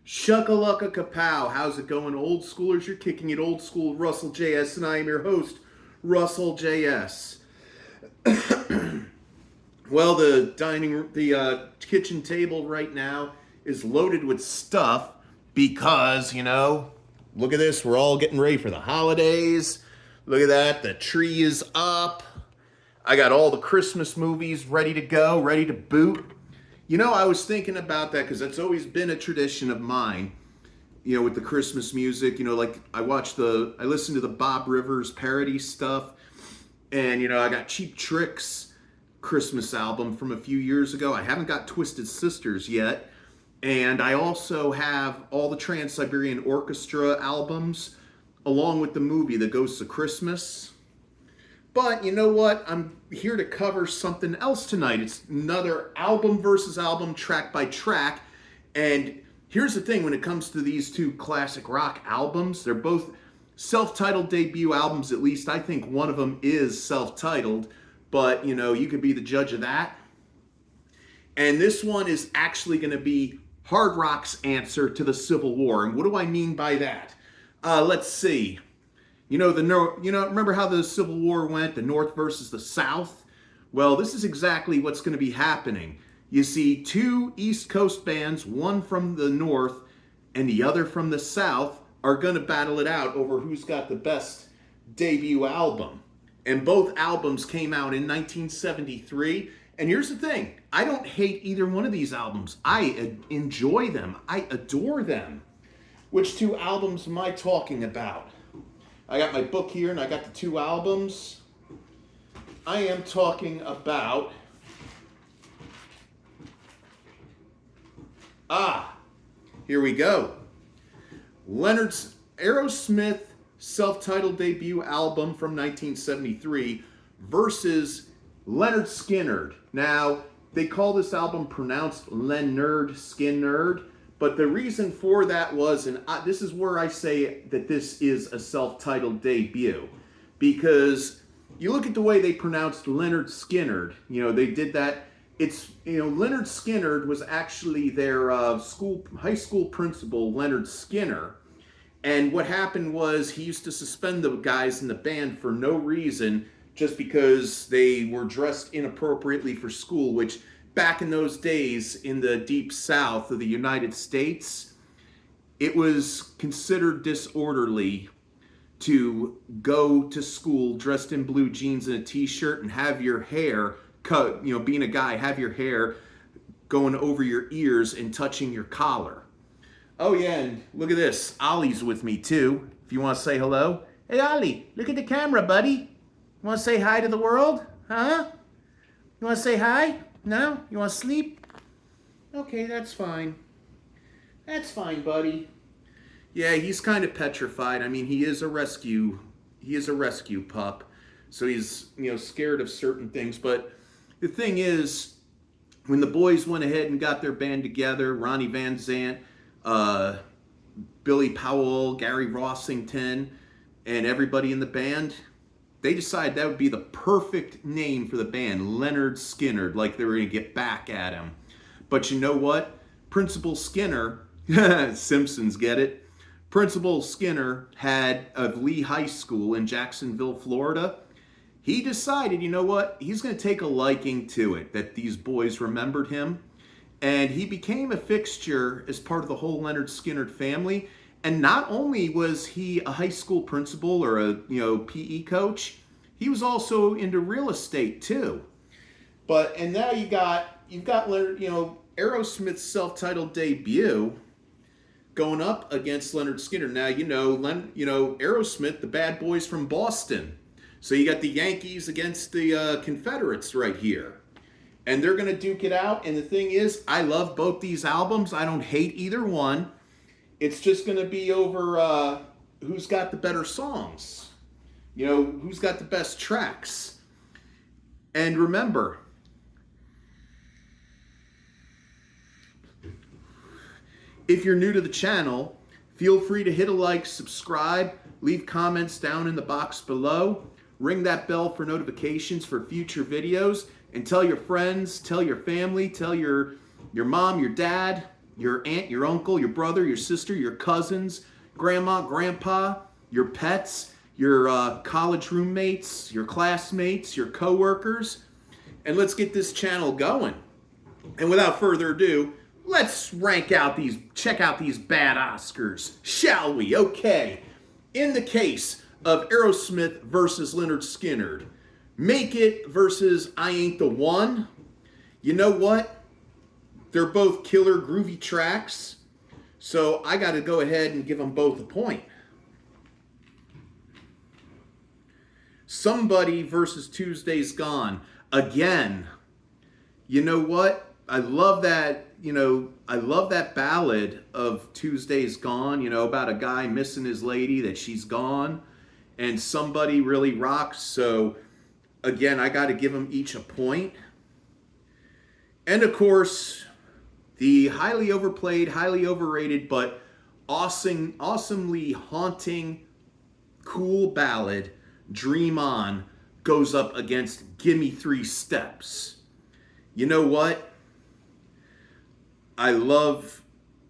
Shuckalugga kapow. How's it going, old schoolers? You're kicking it old school, Russell JS, and I am your host, Russell JS. Well, the kitchen table right now is loaded with stuff because, look at this. We're all getting ready for the holidays. Look at that. The tree is up. I got all the Christmas movies ready to go, ready to boot. I was thinking about that because that's always been a tradition of mine, with the Christmas music. Like I listen to the Bob Rivers parody stuff, and, I got Cheap Trick's Christmas album from a few years ago. I haven't got Twisted Sisters yet, and I also have all the Trans-Siberian Orchestra albums, along with the movie The Ghosts of Christmas. But you know what? I'm here to cover something else tonight. It's another album versus album, track by track. And here's the thing, when it comes to these two classic rock albums, they're both self-titled debut albums. At least I think one of them is self-titled. But, you could be the judge of that. And this one is actually going to be hard rock's answer to the Civil War. And what do I mean by that? Let's see. Remember how the Civil War went, the North versus the South? Well, this is exactly what's going to be happening. You see, two East Coast bands, one from the North and the other from the South, are going to battle it out over who's got the best debut album. And both albums came out in 1973. And here's the thing, I don't hate either one of these albums. I enjoy them. I adore them. Which two albums am I talking about? I got my book here and I got the two albums. I am talking about... here we go. Leonard's Aerosmith self-titled debut album from 1973 versus Lynyrd Skynyrd. Now, they call this album pronounced Lynyrd Skynyrd. But the reason for that was, and this is where I say that this is a self-titled debut, because you look at the way they pronounced Lynyrd Skynyrd. They did that. It's, Lynyrd Skynyrd was actually their high school principal, Leonard Skinner. And what happened was he used to suspend the guys in the band for no reason, just because they were dressed inappropriately for school, which back in those days in the deep south of the United States, it was considered disorderly to go to school dressed in blue jeans and a t-shirt and have your hair cut, being a guy, have your hair going over your ears and touching your collar. Oh yeah, and look at this. Ollie's with me too, if you want to say hello. Hey Ollie, look at the camera, buddy. You want to say hi to the world? Huh? You want to say hi? No? You want to sleep? Okay, that's fine. That's fine, buddy. Yeah, he's kind of petrified. I mean, he is a rescue pup. So he's, scared of certain things. But the thing is, when the boys went ahead and got their band together, Ronnie Van Zant, Billy Powell, Gary Rossington, and everybody in the band, they decided that would be the perfect name for the band, Lynyrd Skynyrd, like they were going to get back at him. But you know what? Principal Skinner, Simpsons get it? Principal Skinner of Lee High School in Jacksonville, Florida. He decided, you know what? He's going to take a liking to it, that these boys remembered him. And he became a fixture as part of the whole Lynyrd Skynyrd family. And not only was he a high school principal or a PE coach, he was also into real estate too. And now you've got Leonard, Aerosmith's self-titled debut going up against Lynyrd Skynyrd. Now Aerosmith, the bad boys from Boston. So you got the Yankees against the Confederates right here. And they're going to duke it out. And the thing is, I love both these albums. I don't hate either one. It's just going to be over who's got the better songs. Who's got the best tracks. And remember, if you're new to the channel, feel free to hit a like, subscribe, leave comments down in the box below, ring that bell for notifications for future videos, and tell your friends, tell your family, tell your mom, your dad, your aunt, your uncle, your brother, your sister, your cousins, grandma, grandpa, your pets, your college roommates, your classmates, your coworkers, and let's get this channel going. And without further ado, let's check out these bad Oscars, shall we? Okay. In the case of Aerosmith versus Lynyrd Skynyrd, Make It versus I Ain't the One, you know what? They're both killer groovy tracks, so I got to go ahead and give them both a point. Somebody versus Tuesday's Gone, again, you know what? I love that, I love that ballad of Tuesday's Gone, about a guy missing his lady, that she's gone, and Somebody really rocks. So, again, I got to give them each a point. And, of course, the highly overplayed, highly overrated, but awesomely haunting, cool ballad, Dream On, goes up against Gimme 3 Steps. You know what? I love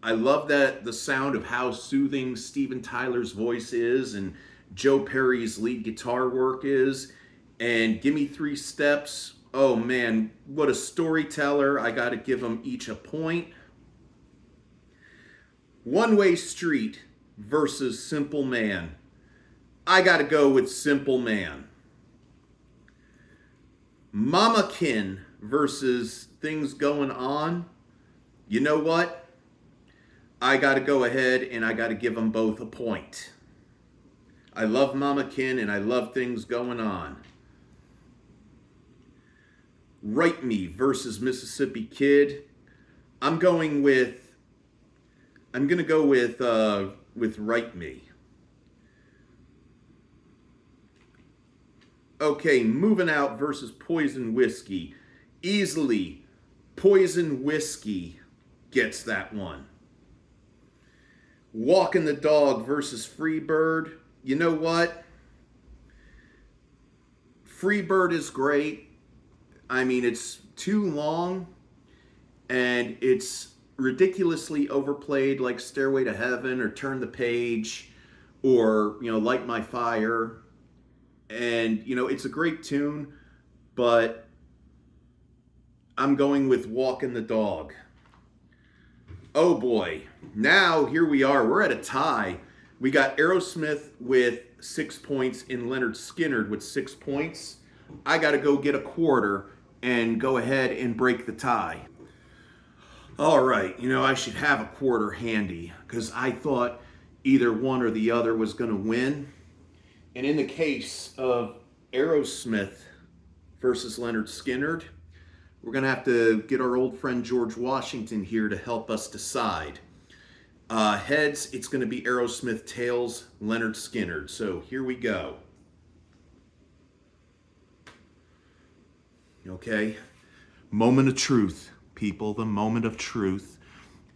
that the sound of how soothing Steven Tyler's voice is and Joe Perry's lead guitar work is. And Gimme 3 Steps, oh man, what a storyteller. I got to give them each a point. One Way Street versus Simple Man. I got to go with Simple Man. Mama Kin versus Things Going On. You know what? I got to go ahead and I got to give them both a point. I love Mama Kin and I love Things Going On. Write Me versus Mississippi Kid. I'm going to go with Write Me. Okay, Moving Out versus Poison Whiskey. Easily, Poison Whiskey gets that one. Walking the Dog versus Freebird. You know what? Freebird is great. I mean, it's too long and it's ridiculously overplayed, like Stairway to Heaven or Turn the Page or, Light My Fire. And, it's a great tune, but I'm going with Walking the Dog. Oh boy, now here we are. We're at a tie. We got Aerosmith with 6 points and Lynyrd Skynyrd with 6 points. I got to go get a quarter and go ahead and break the tie. All right, I should have a quarter handy because I thought either one or the other was going to win. And in the case of Aerosmith versus Lynyrd Skynyrd, we're going to have to get our old friend George Washington here to help us decide. Heads, it's going to be Aerosmith. Tails, Lynyrd Skynyrd. So here we go. Okay. Moment of truth, people. The moment of truth.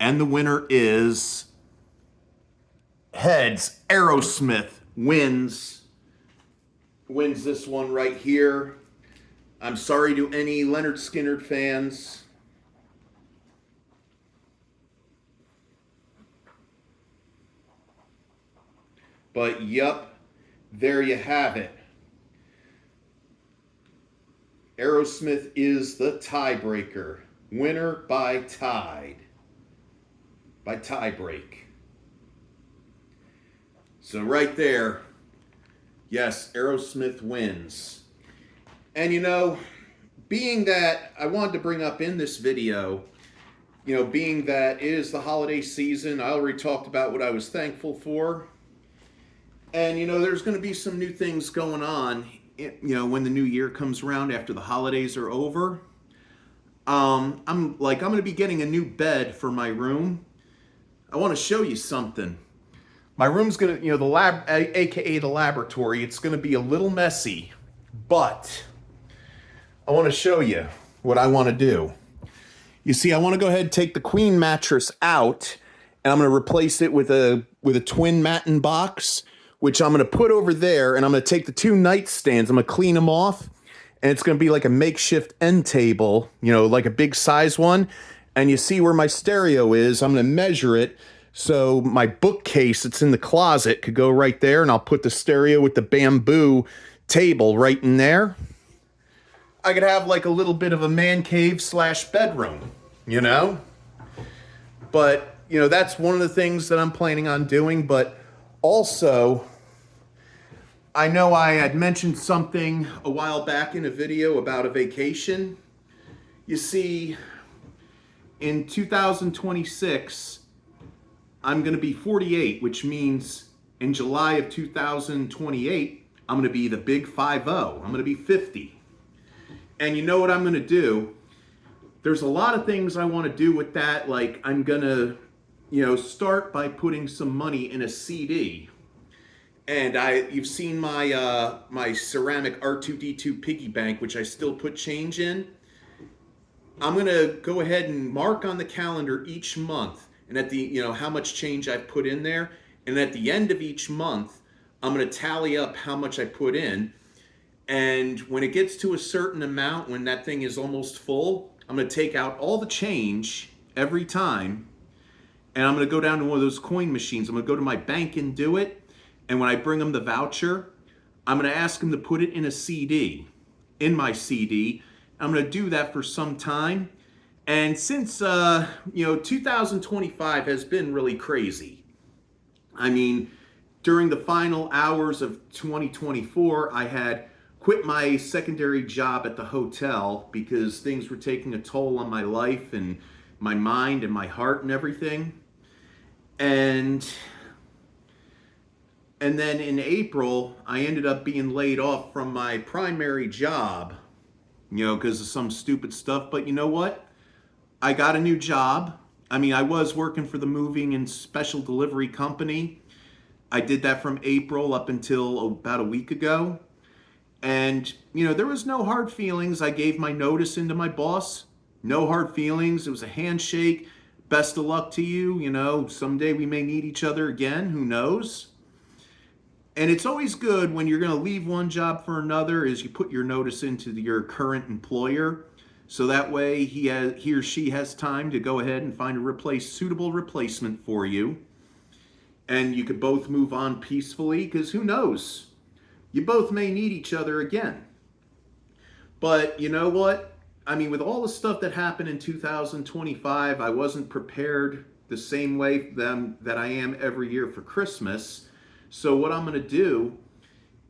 And the winner is heads. Aerosmith wins this one right here. I'm sorry to any Lynyrd Skynyrd fans. But yep, there you have it. Aerosmith is the tiebreaker. Winner by tie break. So right there, yes, Aerosmith wins. And being that I wanted to bring up in this video, being that it is the holiday season, I already talked about what I was thankful for. And, there's going to be some new things going on, when the new year comes around after the holidays are over. I'm going to be getting a new bed for my room. I want to show you something. My room's going to, the lab, aka the laboratory, it's going to be a little messy, but I want to show you what I want to do. You see, I want to go ahead and take the queen mattress out, and I'm going to replace it with a twin matten box, which I'm going to put over there, and I'm going to take the 2 nightstands, I'm going to clean them off, and it's going to be like a makeshift end table, like a big size one, And you see where my stereo is. I'm going to measure it. So my bookcase that's in the closet could go right there, and I'll put the stereo with the bamboo table right in there. I could have like a little bit of a man cave slash bedroom, you know? But, you know, that's one of the things that I'm planning on doing. But also, I know I had mentioned something a while back in a video about a vacation. You see, in 2026, I'm going to be 48, which means in July of 2028, I'm going to be the big 50. I'm going to be 50. And you know what I'm going to do? There's a lot of things I want to do with that. Like, I'm going to, you know, start by putting some money in a CD. And you've seen my my ceramic R2D2 piggy bank, which I still put change in. I'm going to go ahead and mark on the calendar each month, and at the, you know, how much change I've put in there. And at the end of each month, I'm going to tally up how much I put in. And when it gets to a certain amount, when that thing is almost full, I'm going to take out all the change every time. And I'm going to go down to one of those coin machines. I'm going to go to my bank and do it. And when I bring them the voucher, I'm going to ask them to put it in a CD, in my CD. I'm going to do that for some time. And since, you know, 2025 has been really crazy. I mean, during the final hours of 2024, I had quit my secondary job at the hotel because things were taking a toll on my life and my mind and my heart and everything. And then in April, I ended up being laid off from my primary job, you know, because of some stupid stuff. But you know what? I got a new job. I mean, I was working for the moving and special delivery company. I did that from April up until about a week ago. And, you know, there was no hard feelings. I gave my notice into my boss. No hard feelings. It was a handshake. Best of luck to you. You know, someday we may need each other again. Who knows? And it's always good when you're going to leave one job for another is you put your notice into your current employer. So that way he or she has time to go ahead and find a suitable replacement for you. And you could both move on peacefully, because who knows? You both may need each other again. But you know what? I mean, with all the stuff that happened in 2025, I wasn't prepared the same way that I am every year for Christmas. So what I'm going to do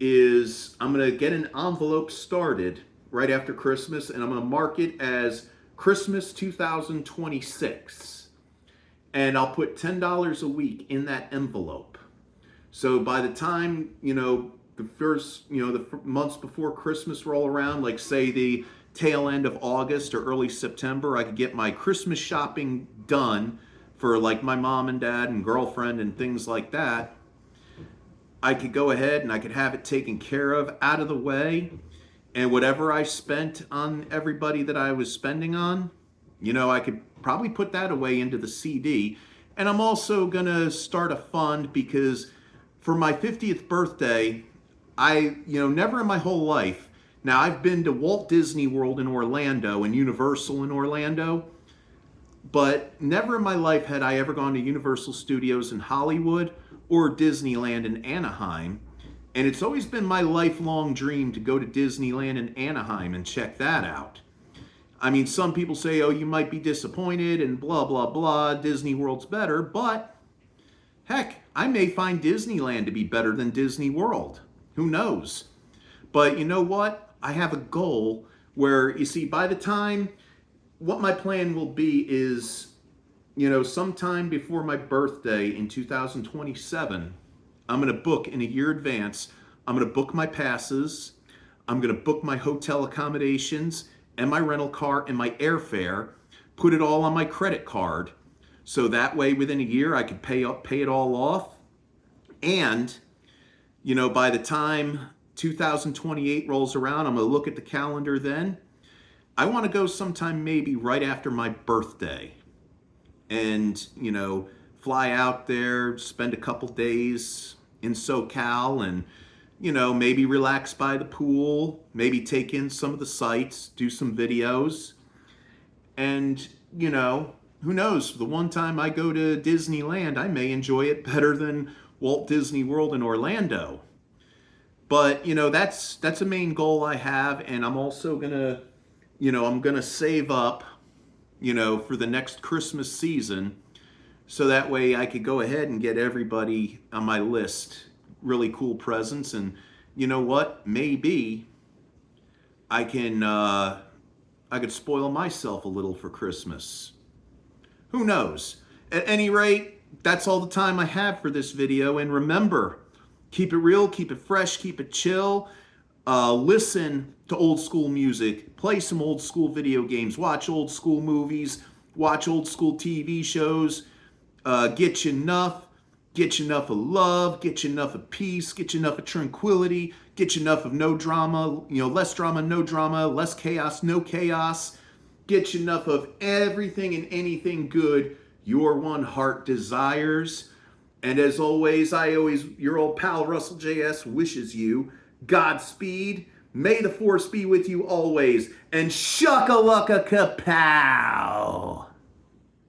is I'm going to get an envelope started right after Christmas, and I'm going to mark it as Christmas 2026. And I'll put $10 a week in that envelope. So by the time, you know, the first, you know, the months before Christmas roll around, like say the tail end of August or early September, I could get my Christmas shopping done for like my mom and dad and girlfriend and things like that. I could go ahead and I could have it taken care of, out of the way. And whatever I spent on everybody that I was spending on, you know, I could probably put that away into the CD. And I'm also going to start a fund because for my 50th birthday, never in my whole life. Now, I've been to Walt Disney World in Orlando and Universal in Orlando, but never in my life had I ever gone to Universal Studios in Hollywood or Disneyland in Anaheim. And it's always been my lifelong dream to go to Disneyland in Anaheim and check that out. I mean, some people say, oh, you might be disappointed and blah, blah, blah, Disney World's better, but heck, I may find Disneyland to be better than Disney World. Who knows? But you know what? I have a goal where, you see, by the time, what my plan will be is, you know, sometime before my birthday in 2027, I'm going to book in a year advance. I'm going to book my passes. I'm going to book my hotel accommodations and my rental car and my airfare, put it all on my credit card. So that way within a year I could pay it all off. And, you know, by the time 2028 rolls around, I'm going to look at the calendar then. I want to go sometime maybe right after my birthday and, you know, fly out there, spend a couple days in SoCal and, you know, maybe relax by the pool, maybe take in some of the sights, do some videos. And, you know, who knows? The one time I go to Disneyland, I may enjoy it better than Walt Disney World in Orlando. But, you know, that's a main goal I have, and I'm also gonna, I'm gonna save up, for the next Christmas season, so that way I could go ahead and get everybody on my list really cool presents. And you know what? Maybe I could spoil myself a little for Christmas. Who knows? At any rate, that's all the time I have for this video. And remember, keep it real, keep it fresh, keep it chill. Listen to old school music, play some old school video games, watch old school movies, watch old school TV shows. Get you enough of love, get you enough of peace, get you enough of tranquility, get you enough of no drama, less drama, no drama, less chaos, no chaos. Get you enough of everything and anything good your one heart desires. And as always, your old pal Russell JS wishes you Godspeed. May the force be with you always. And shuckalugga kapow!